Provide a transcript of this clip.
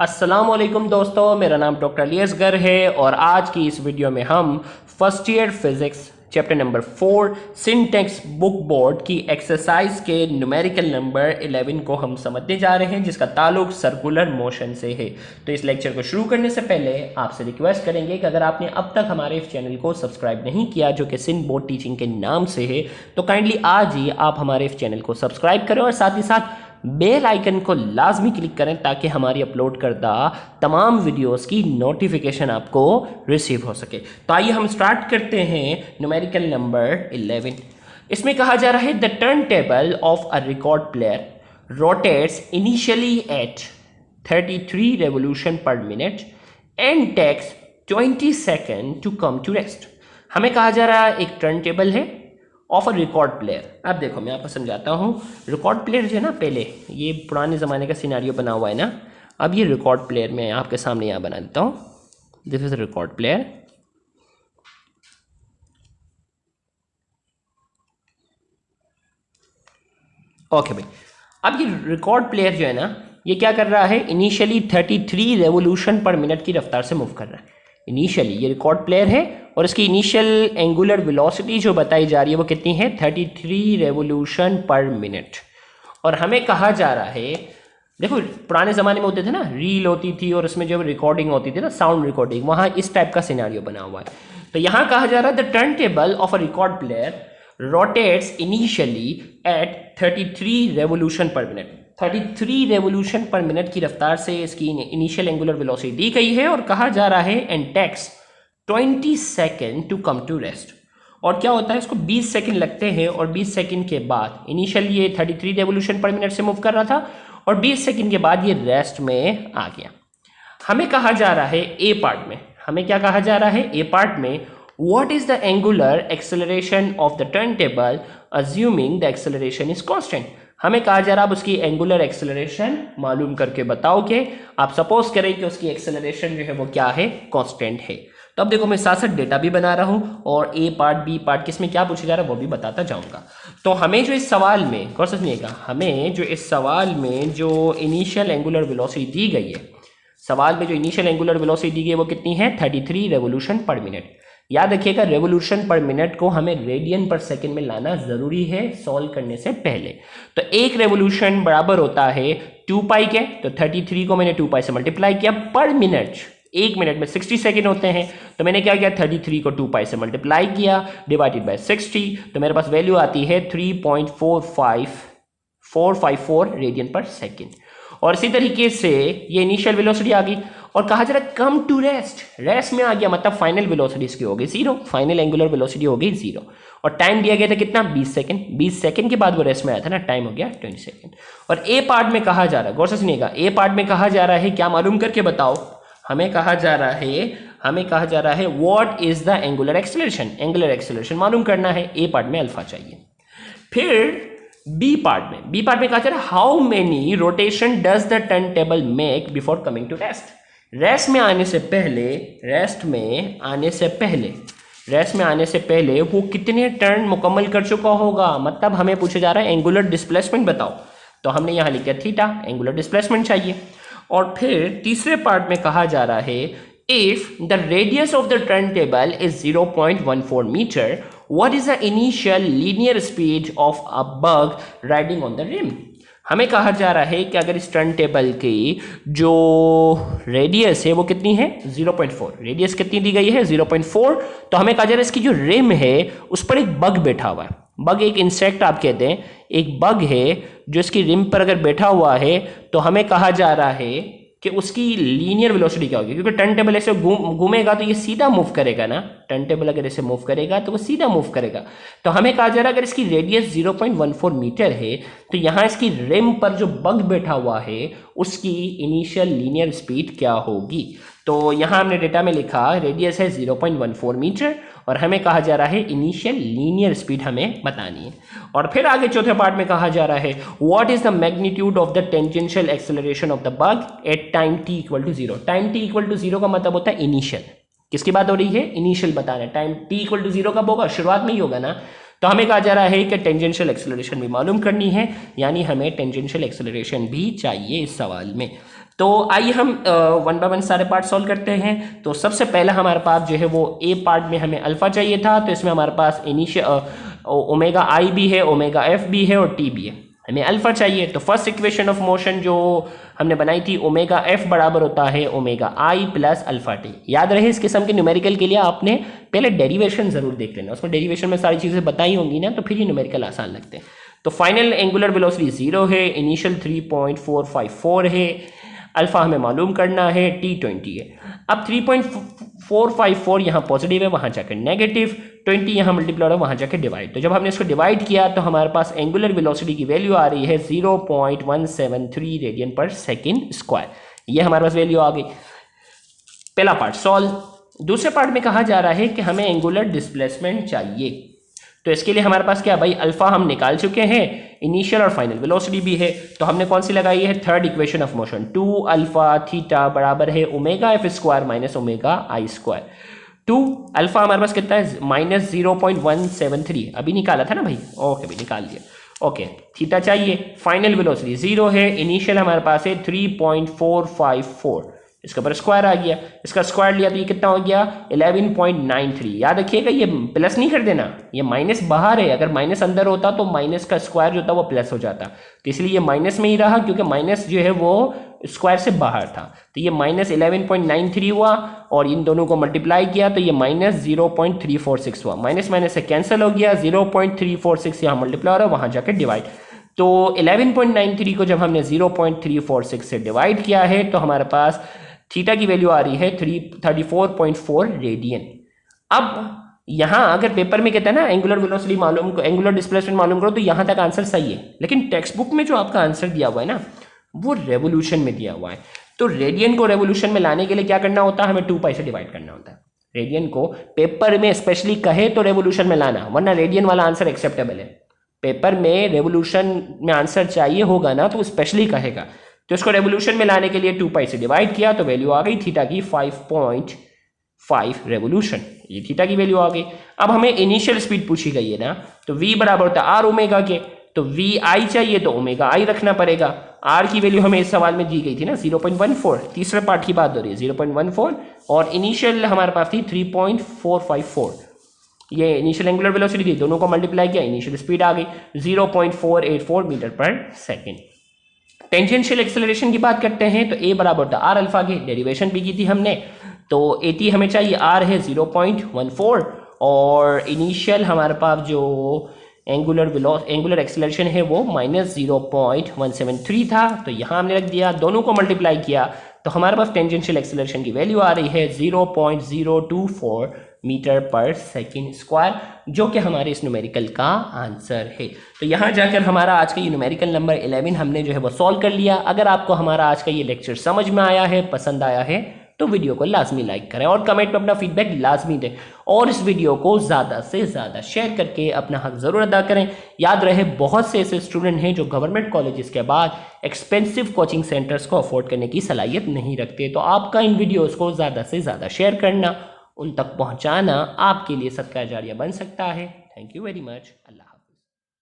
अस्सलामुअलैकुम दोस्तों, मेरा नाम डॉक्टर अली असगर है और आज की इस वीडियो में हम first year physics chapter number 4 syntax book board की एक्सरसाइज के न्यूमेरिकल नंबर 11 को हम समझने जा रहे हैं, जिसका ताल्लुक सर्कुलर मोशन से है। तो इस लेक्चर को शुरू करने से पहले आपसे रिक्वेस्ट करेंगे कि अगर आपने अब तक हमारे इस चैनल को सब्सक्राइब नहीं किया, जो कि सिंध बोर्ड टीचिंग के नाम से है, तो काइंडली आज ही आप हमारे इस चैनल को सब्सक्राइब करें और साथ ही साथ बेल आइकन को लाजमी क्लिक करें ताकि हमारी अपलोड करदा तमाम वीडियोस की नोटिफिकेशन आपको रिसीव हो सके। तो आइए हम स्टार्ट करते हैं न्यूमेरिकल नंबर 11। इसमें कहा जा रहा है the turn table of a record player rotates initially at 33 revolution per minute and takes 20 second to come to rest. हमें कहा जा रहा है एक टर्न टेबल है ऑफ अ रिकॉर्ड प्लेयर। अब देखो मैं आपको समझाता हूँ। रिकॉर्ड प्लेयर जो है ना, पहले ये पुराने ज़माने का सिनेरियो बना हुआ है ना, अब ये रिकॉर्ड प्लेयर मैं आपके सामने यहाँ बना देता हूँ। This is record player. Okay भाई, अब ये रिकॉर्ड प्लेयर जो है ना, ये क्या कर रहा है, इनिशियली 33 रेवोल्यूशन पर मिनट की रफ्तार से मूव कर रहा है। इनिशियली ये रिकॉर्ड प्लेयर है और इसकी इनिशियल एंगुलर वेलोसिटी जो बताई जा रही है वो कितनी है, 33 रेवोल्यूशन पर मिनट। और हमें कहा जा रहा है, देखो पुराने ज़माने में होते थे ना, रील होती थी और उसमें जो रिकॉर्डिंग होती थी ना, साउंड रिकॉर्डिंग, वहाँ इस टाइप का सिनेरियो बना हुआ है। तो यहाँ कहा जा रहा है the turn table of a record player rotates initially at 33 revolution per minute. 33 revolution per minute की रफ्तार से इसकी इनिशियल एंगुलर वेलोसिटी दी गई है और कहा जा रहा है and takes 20 second to come to rest. और क्या होता है, इसको 20 सेकेंड लगते हैं और 20 सेकेंड के बाद, इनिशियल ये 33 रेवोल्यूशन पर मिनट से मूव कर रहा था और 20 सेकेंड के बाद ये रेस्ट में आ गया। हमें कहा जा रहा है ए पार्ट में, हमें क्या कहा जा रहा है ए पार्ट में, what is the angular acceleration of the turntable assuming the acceleration is constant। हमें कहा जा रहा है उसकी एंगुलर एक्सेलरेशन मालूम करके बताओगे। आप सपोज करें कि उसकी एक्सेलरेशन जो है वो क्या है, कांस्टेंट है। तो अब देखो मैं साथ साथ डेटा भी बना रहा हूं और ए पार्ट बी पार्ट किसमें क्या पूछा जा रहा है वो भी बताता जाऊंगा। तो हमें जो इस सवाल में, गौर से सुनिएगा, हमें जो इस सवाल में जो इनिशियल एंगुलर वेलोसिटी दी गई है, सवाल में जो इनिशियल एंगुलर वेलोसिटी दी गई है वो कितनी है, 33 रेवोल्यूशन पर मिनट। याद रखिएगा रेवोल्यूशन पर मिनट को हमें रेडियन पर सेकंड में लाना जरूरी है सॉल्व करने से पहले। तो एक रेवोल्यूशन बराबर होता है 2 पाई के, तो 33 को मैंने 2 पाई से मल्टीप्लाई किया पर मिनट। एक मिनट में 60 सेकंड होते हैं, तो मैंने क्या किया, 33 को 2 पाई से मल्टीप्लाई किया डिवाइडेड बाय 60, तो मेरे पास वैल्यू आती है 3.454 रेडियन पर सेकंड। और इसी तरीके से ये इनिशियल वेलोसिटी आ गई और कहा जा रहा है कम टू रेस्ट, रेस्ट में आ गया, मतलब फाइनल वेलोसिटी इसकी हो गई 0, फाइनल एंगुलर वेलोसिटी हो गई 0 और टाइम दिया गया था कितना, 20 सेकंड। 20 सेकंड के बाद वो रेस्ट में आया था ना, टाइम हो गया 20 सेकंड। और ए पार्ट में कहा जा रहा है, गौर से सुनिएगा, ए पार्ट में कहा जा रहा है, क्या मालूम करके बताओ, हमें कहा जा रहा है what is the angular acceleration, angular acceleration मालूम करना है। ए पार्ट में अल्फा चाहिए। फिर बी पार्ट में कहा जा रहा है how many rotation does the turn table make before coming to rest. Rest में आने से पहले वो कितने टर्न मुकम्मल कर चुका होगा, मतलब हमें पूछा जा रहा है एंगुलर डिस्प्लेसमेंट बताओ। तो हमने यहाँ लिखा थीटा, एंगुलर डिस्प्लेसमेंट चाहिए। और फिर तीसरे पार्ट में कहा जा रहा है if the radius of the turn table is 0.14 metre, what is the initial linear speed of a bug riding on the rim। हमें कहा जा रहा है कि अगर इस टर्न टेबल की जो रेडियस है वो कितनी है, 0.4, रेडियस कितनी दी गई है, 0.4। तो हमें कहा जा रहा है इसकी जो रिम है उस पर एक बग बैठा हुआ है। बग एक इंसेक्ट आप कहते हैं, एक बग है जो इसकी रिम पर अगर बैठा हुआ है, तो हमें कहा जा रहा है कि उसकी लीनियर वेलोसिटी क्या होगी, क्योंकि टर्न टेबल ऐसे घूमेगा तो ये सीधा मूव करेगा ना, टर्न टेबल अगर ऐसे मूव करेगा तो वो सीधा मूव करेगा। तो हमें कहा जा रहा है अगर इसकी रेडियस 0.14 मीटर है तो यहाँ इसकी रिम पर जो बग बैठा हुआ है उसकी इनिशियल लीनियर स्पीड क्या होगी। तो यहाँ हमने डेटा में लिखा रेडियस है 0.14 मीटर और हमें कहा जा रहा है इनिशियल लीनियर स्पीड हमें बतानी है। और फिर आगे चौथे पार्ट में कहा जा रहा है what is the magnitude of the tangential acceleration of the bug at time t equal to 0। Time t equal to 0 का मतलब होता है इनिशियल, किसकी बात हो रही है, इनिशियल बताना है। टाइम t इक्वल टू 0 कब होगा, शुरुआत में ही होगा ना। तो हमें कहा जा रहा है कि टेंजेंशियल एक्सेलरेशन भी मालूम करनी है, यानी हमें टेंजेंशियल एक्सेलरेशन भी चाहिए इस सवाल में। तो आइए हम वन बाय वन सारे पार्ट सॉल्व करते हैं। तो सबसे पहला हमारे पास जो है वो ए पार्ट में हमें अल्फा चाहिए था, तो इसमें हमारे पास इनिशियल ओमेगा आई भी है, ओमेगा एफ भी है और टी भी है, हमें अल्फा चाहिए। तो फर्स्ट इक्वेशन ऑफ मोशन जो हमने बनाई थी, ओमेगा एफ बराबर होता है ओमेगा आई प्लस अल्फा टी। याद रहे इस किस्म के न्यूमेरिकल के लिए आपने पहले डेरिवेशन जरूर देख लेना, उसमें डेरिवेशन में सारी चीज़ें बताई होंगी ना, तो फिर ये न्यूमेरिकल आसान लगते हैं। तो फाइनल एंगुलर वेलोसिटी 0 है, इनिशियल 3.454 है, अल्फा हमें मालूम करना है, टी 20 है। अब 3.454 यहाँ पॉजिटिव है, वहाँ जाकर नेगेटिव, 20 यहाँ मल्टीप्लाई है, वहाँ जाकर डिवाइड। तो जब हमने इसको डिवाइड किया तो हमारे पास एंगुलर वेलोसिटी की वैल्यू आ रही है 0.173 रेडियन पर सेकेंड स्क्वायर। ये हमारे पास वैल्यू आ गई। पहला पार्ट सॉल्व। दूसरे पार्ट में कहा जा रहा है कि हमें एंगुलर डिस्प्लेसमेंट चाहिए। तो इसके लिए हमारे पास क्या भाई, अल्फा हम निकाल चुके हैं, इनिशियल और फाइनल वेलोसिटी भी है, तो हमने कौन सी लगाई है, third equation of motion, 2 alpha theta बराबर है omega F square minus omega आई स्क्वायर। 2 अल्फा हमारे पास कितना है, माइनस 0.173 अभी निकाला था ना भाई, ओके भाई निकाल दिया। ओके, थीटा चाहिए, फाइनल वेलोसिटी 0 है, इनिशियल हमारे पास है 3.454, इसके ऊपर स्क्वायर आ गया, इसका स्क्वायर लिया तो ये कितना हो गया 11.93। याद रखिएगा ये प्लस नहीं कर देना, ये माइनस बाहर है, अगर माइनस अंदर होता तो माइनस का स्क्वायर जो था वो प्लस हो जाता, तो इसलिए ये माइनस में ही रहा क्योंकि माइनस जो है वो स्क्वायर से बाहर था। तो ये माइनस 11.93 हुआ और इन दोनों को मल्टीप्लाई किया तो ये माइनस 0.346 हुआ, माइनस माइनस से कैंसिल हो गया, 0.346 यहाँ मल्टीप्लाई हो रहा है, वहाँ जाकर डिवाइड। तो 11.93 को जब हमने 0.346 से डिवाइड किया है तो हमारे पास थीटा की वैल्यू आ रही है 34.4 रेडियन। अब यहाँ अगर पेपर में कहते हैं ना एंगुलर वेलोसिटी मालूम करो, एंगुलर डिस्प्लेसमेंट मालूम करो, तो यहाँ तक आंसर सही है, लेकिन टेक्स्ट बुक में जो आपका आंसर दिया हुआ है ना वो रेवोल्यूशन में दिया हुआ है। तो रेडियन को रेवोल्यूशन में लाने के लिए क्या करना होता है, हमें 2 पाई से डिवाइड करना होता है। रेडियन को पेपर में स्पेशली कहे तो रेवोल्यूशन में लाना, वरना रेडियन वाला आंसर एक्सेप्टेबल है। पेपर में रेवोल्यूशन में आंसर चाहिए होगा ना तो स्पेशली कहेगा, तो इसको रेवोल्यूशन में लाने के लिए 2 पाई से डिवाइड किया तो वैल्यू आ गई थीटा की 5.5 रेवोल्यूशन, ये थीटा की वैल्यू आ गई। अब हमें इनिशियल स्पीड पूछी गई है ना, तो v बराबर होता है आर ओमेगा के, तो वी आई चाहिए तो ओमेगा आई रखना पड़ेगा। आर की वैल्यू हमें इस सवाल में दी गई थी ना 0.14, तीसरे पार्ट की बात हो रही है 0.14, और इनिशियल हमारे पास थी 3.454, ये इनिशियल एंगुलर वेलोसिटी थी, दोनों को मल्टीप्लाई किया, इनिशियल स्पीड आ गई 0.484 मीटर पर सेकेंड। टेंजेंशियल एक्सेलरेशन की बात करते हैं तो ए बराबर था आर अल्फा के, डेरिवेशन भी की थी हमने, तो ए टी हमें चाहिए, आर है 0.14 और इनिशियल हमारे पास जो एंगुलर एक्सेलरेशन है वो माइनस 0.173 था, तो यहाँ हमने रख दिया, दोनों को मल्टीप्लाई किया तो हमारे पास टेंजेंशियल एक्सेलरेशन की वैल्यू आ रही है 0.024 मीटर पर सेकेंड स्क्वायर, जो कि हमारे इस न्यूमेरिकल का आंसर है। तो यहाँ जाकर हमारा आज का ये न्यूमेरिकल नंबर 11 हमने जो है वो सॉल्व कर लिया। अगर आपको हमारा आज का ये लेक्चर समझ में आया है, पसंद आया है, तो वीडियो को लाजमी लाइक करें और कमेंट में अपना फीडबैक लाजमी दें, और इस वीडियो को ज़्यादा से ज़्यादा शेयर करके अपना हक ज़रूर अदा करें। याद रहे बहुत से ऐसे स्टूडेंट हैं जो गवर्नमेंट कॉलेजेस के बाद एक्सपेंसिव कोचिंग सेंटर्स को अफोर्ड करने की सलाहियत नहीं रखते, तो आपका इन वीडियोज़ को ज़्यादा से ज़्यादा शेयर करना, उन तक पहुँचाना आपके लिए सदका जारिया बन सकता है। Thank you very much. Allah.